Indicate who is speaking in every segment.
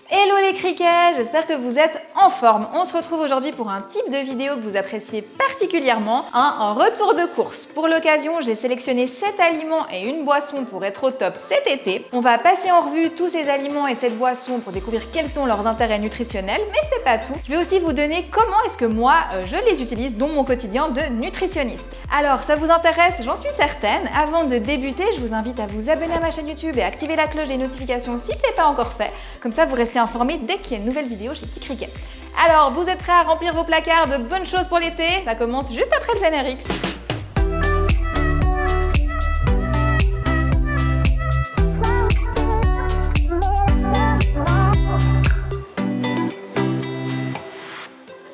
Speaker 1: Hello les criquets, j'espère que vous êtes en forme. On se retrouve aujourd'hui pour un type de vidéo que vous appréciez particulièrement, un retour de course. Pour l'occasion, j'ai sélectionné 7 aliments et une boisson pour être au top cet été. On va passer en revue tous ces aliments et cette boisson pour découvrir quels sont leurs intérêts nutritionnels, mais c'est pas tout. Je vais aussi vous donner comment est-ce que moi je les utilise dans mon quotidien de nutritionniste. Alors, ça vous intéresse, j'en suis certaine. Avant de débuter, je vous invite à vous abonner à ma chaîne YouTube et à activer la cloche des notifications si c'est pas encore fait. Comme ça, vous restez informé dès qu'il y a une nouvelle vidéo chez Petit Criquet. Alors, vous êtes prêts à remplir vos placards de bonnes choses pour l'été? Ça commence juste après le générique.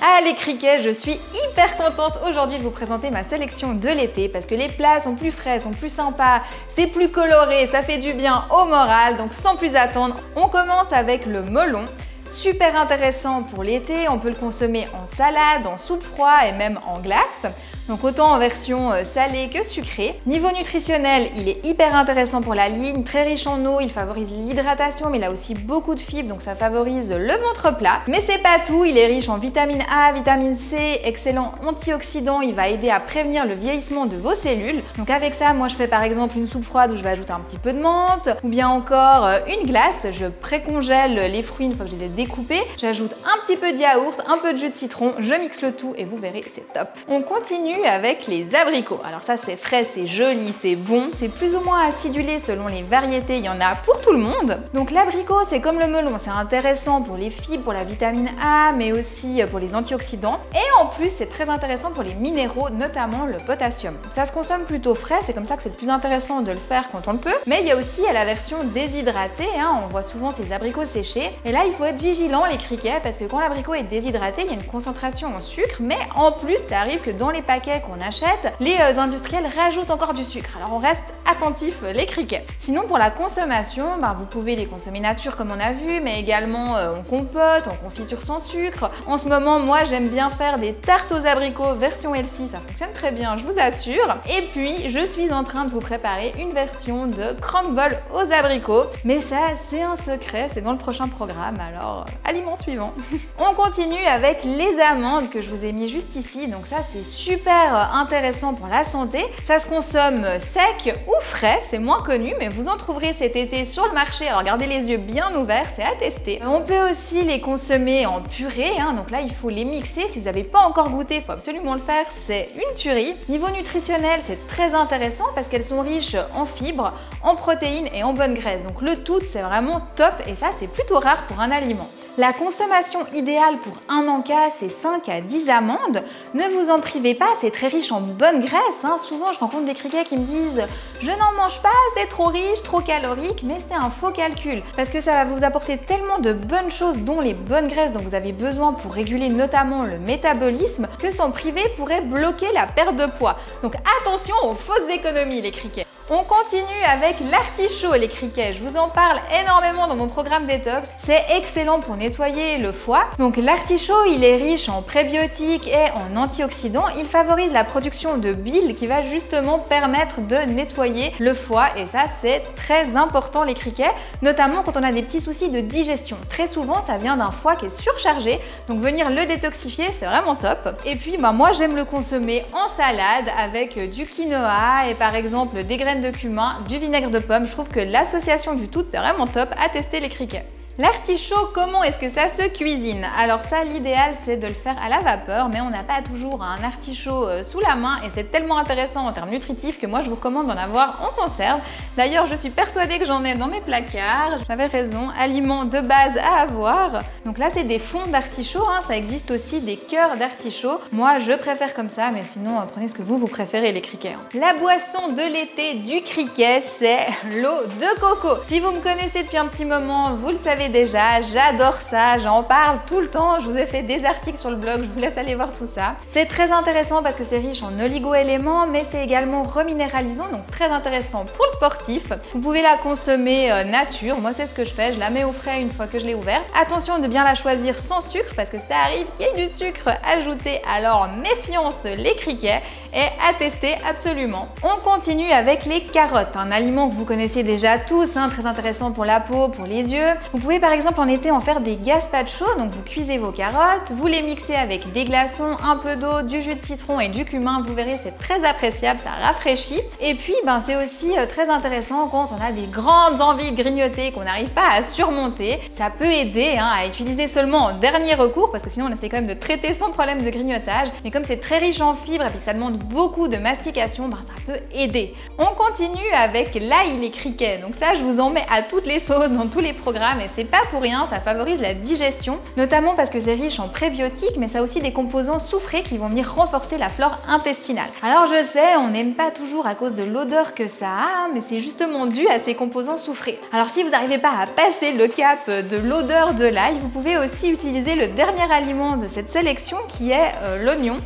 Speaker 1: Ah les criquets, je suis hyper contente aujourd'hui de vous présenter ma sélection de l'été parce que les plats sont plus frais, sont plus sympas, c'est plus coloré, ça fait du bien au moral. Donc sans plus attendre, on commence avec le melon. Super intéressant pour l'été, on peut le consommer en salade, en soupe froide et même en glace. Donc autant en version salée que sucrée. Niveau nutritionnel, il est hyper intéressant pour la ligne, très riche en eau, il favorise l'hydratation mais il a aussi beaucoup de fibres donc ça favorise le ventre plat. Mais c'est pas tout, il est riche en vitamine A, vitamine C, excellent antioxydant, il va aider à prévenir le vieillissement de vos cellules. Donc avec ça, moi je fais par exemple une soupe froide où je vais ajouter un petit peu de menthe ou bien encore une glace. Je précongèle les fruits une fois que je les ai découpés, j'ajoute un petit peu de yaourt, un peu de jus de citron, je mixe le tout et vous verrez, c'est top. On continue avec les abricots. Alors ça c'est frais, c'est joli, c'est bon, c'est plus ou moins acidulé selon les variétés, il y en a pour tout le monde. Donc l'abricot c'est comme le melon, c'est intéressant pour les fibres, pour la vitamine A, mais aussi pour les antioxydants. Et en plus c'est très intéressant pour les minéraux, notamment le potassium. Ça se consomme plutôt frais, c'est comme ça que c'est le plus intéressant de le faire quand on le peut. Mais il y a aussi la version déshydratée, on voit souvent ces abricots séchés. Et là il faut être vigilant les criquets parce que quand l'abricot est déshydraté, il y a une concentration en sucre, mais en plus ça arrive que dans les paquets qu'on achète, les industriels rajoutent encore du sucre. Alors on reste attentif les criquets. Sinon pour la consommation, vous pouvez les consommer nature comme on a vu, mais également en compote, en confiture sans sucre. En ce moment, moi j'aime bien faire des tartes aux abricots version healthy, ça fonctionne très bien, je vous assure. Et puis je suis en train de vous préparer une version de crumble aux abricots, mais ça c'est un secret, c'est dans le prochain programme, alors aliment suivant. On continue avec les amandes que je vous ai mis juste ici, donc ça c'est super intéressant pour la santé. Ça se consomme sec ou frais, c'est moins connu, mais vous en trouverez cet été sur le marché. Alors gardez les yeux bien ouverts, c'est à tester. On peut aussi les consommer en purée, donc là il faut les mixer. Si vous n'avez pas encore goûté, il faut absolument le faire, c'est une tuerie. Niveau nutritionnel, c'est très intéressant parce qu'elles sont riches en fibres, en protéines et en bonnes graisses. Donc le tout, c'est vraiment top et ça c'est plutôt rare pour un aliment. La consommation idéale pour un encas, c'est 5 à 10 amandes. Ne vous en privez pas, c'est très riche en bonnes graisses. Souvent, je rencontre des criquets qui me disent « Je n'en mange pas, c'est trop riche, trop calorique », mais c'est un faux calcul parce que ça va vous apporter tellement de bonnes choses, dont les bonnes graisses dont vous avez besoin pour réguler notamment le métabolisme, que s'en priver pourrait bloquer la perte de poids. Donc attention aux fausses économies, les criquets. On continue avec l'artichaut les criquets, je vous en parle énormément dans mon programme détox, c'est excellent pour nettoyer le foie. Donc l'artichaut il est riche en prébiotiques et en antioxydants, il favorise la production de bile qui va justement permettre de nettoyer le foie et ça c'est très important les criquets, notamment quand on a des petits soucis de digestion. Très souvent ça vient d'un foie qui est surchargé, donc venir le détoxifier c'est vraiment top. Et puis moi j'aime le consommer en salade avec du quinoa et par exemple des graines de cumin, du vinaigre de pomme. Je trouve que l'association du tout, c'est vraiment top à tester les criquets. L'artichaut, comment est-ce que ça se cuisine? Alors ça, l'idéal, c'est de le faire à la vapeur, mais on n'a pas toujours un artichaut sous la main et c'est tellement intéressant en termes nutritifs que moi, je vous recommande d'en avoir en conserve. D'ailleurs, je suis persuadée que j'en ai dans mes placards. J'avais raison, aliment de base à avoir. Donc là, c'est des fonds d'artichaut, ça existe aussi des cœurs d'artichaut. Moi, je préfère comme ça, mais sinon, prenez ce que vous préférez, les criquets. La boisson de l'été du criquet, c'est l'eau de coco. Si vous me connaissez depuis un petit moment, vous le savez déjà, j'adore ça, j'en parle tout le temps, je vous ai fait des articles sur le blog, je vous laisse aller voir tout ça. C'est très intéressant parce que c'est riche en oligo-éléments, mais c'est également reminéralisant, donc très intéressant pour le sportif. Vous pouvez la consommer nature, moi c'est ce que je fais, je la mets au frais une fois que je l'ai ouverte. Attention de bien la choisir sans sucre parce que ça arrive qu'il y ait du sucre ajouté, alors méfiance les criquets et à tester absolument. On continue avec les carottes, un aliment que vous connaissez déjà tous, très intéressant pour la peau, pour les yeux. Vous pouvez pouvez par exemple en été en faire des gazpacho, donc vous cuisez vos carottes, vous les mixez avec des glaçons, un peu d'eau, du jus de citron et du cumin, vous verrez c'est très appréciable, ça rafraîchit. Et puis c'est aussi très intéressant quand on a des grandes envies de grignoter qu'on n'arrive pas à surmonter. Ça peut aider à utiliser seulement en dernier recours parce que sinon on essaie quand même de traiter son problème de grignotage. Mais comme c'est très riche en fibres et puis que ça demande beaucoup de mastication, ça peut aider. On continue avec l'ail et les criquets. Donc ça, je vous en mets à toutes les sauces dans tous les programmes et c'est pas pour rien, ça favorise la digestion, notamment parce que c'est riche en prébiotiques, mais ça a aussi des composants soufrés qui vont venir renforcer la flore intestinale. Alors je sais, on n'aime pas toujours à cause de l'odeur que ça a, mais c'est justement dû à ces composants soufrés. Alors si vous n'arrivez pas à passer le cap de l'odeur de l'ail, vous pouvez aussi utiliser le dernier aliment de cette sélection qui est l'oignon.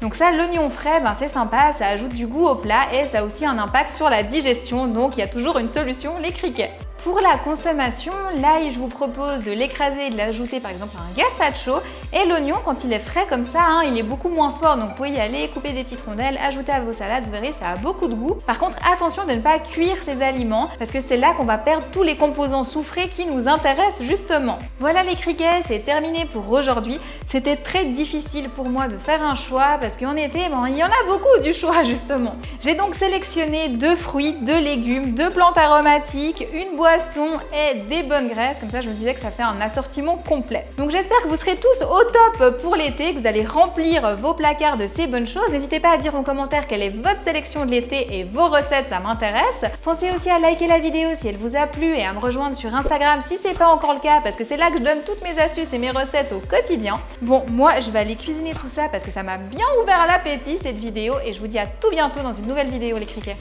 Speaker 1: Donc ça, l'oignon frais, c'est sympa, ça ajoute du goût au plat et ça a aussi un impact sur la digestion, donc il y a toujours une solution, les criquets. Pour la consommation, l'ail, je vous propose de l'écraser et de l'ajouter par exemple à un gazpacho. Et l'oignon, quand il est frais comme ça, il est beaucoup moins fort. Donc vous pouvez y aller, couper des petites rondelles, ajouter à vos salades, vous verrez, ça a beaucoup de goût. Par contre, attention de ne pas cuire ces aliments parce que c'est là qu'on va perdre tous les composants soufrés qui nous intéressent justement. Voilà les criquets, c'est terminé pour aujourd'hui. C'était très difficile pour moi de faire un choix parce qu'en été, il y en a beaucoup du choix justement. J'ai donc sélectionné 2 fruits, 2 légumes, 2 plantes aromatiques, une boisson et des bonnes graisses, comme ça je me disais que ça fait un assortiment complet. Donc j'espère que vous serez tous au top pour l'été, que vous allez remplir vos placards de ces bonnes choses. N'hésitez pas à dire en commentaire quelle est votre sélection de l'été et vos recettes, ça m'intéresse. Pensez aussi à liker la vidéo si elle vous a plu et à me rejoindre sur Instagram si c'est pas encore le cas parce que c'est là que je donne toutes mes astuces et mes recettes au quotidien. Bon, moi je vais aller cuisiner tout ça parce que ça m'a bien ouvert l'appétit cette vidéo et je vous dis à tout bientôt dans une nouvelle vidéo les criquets.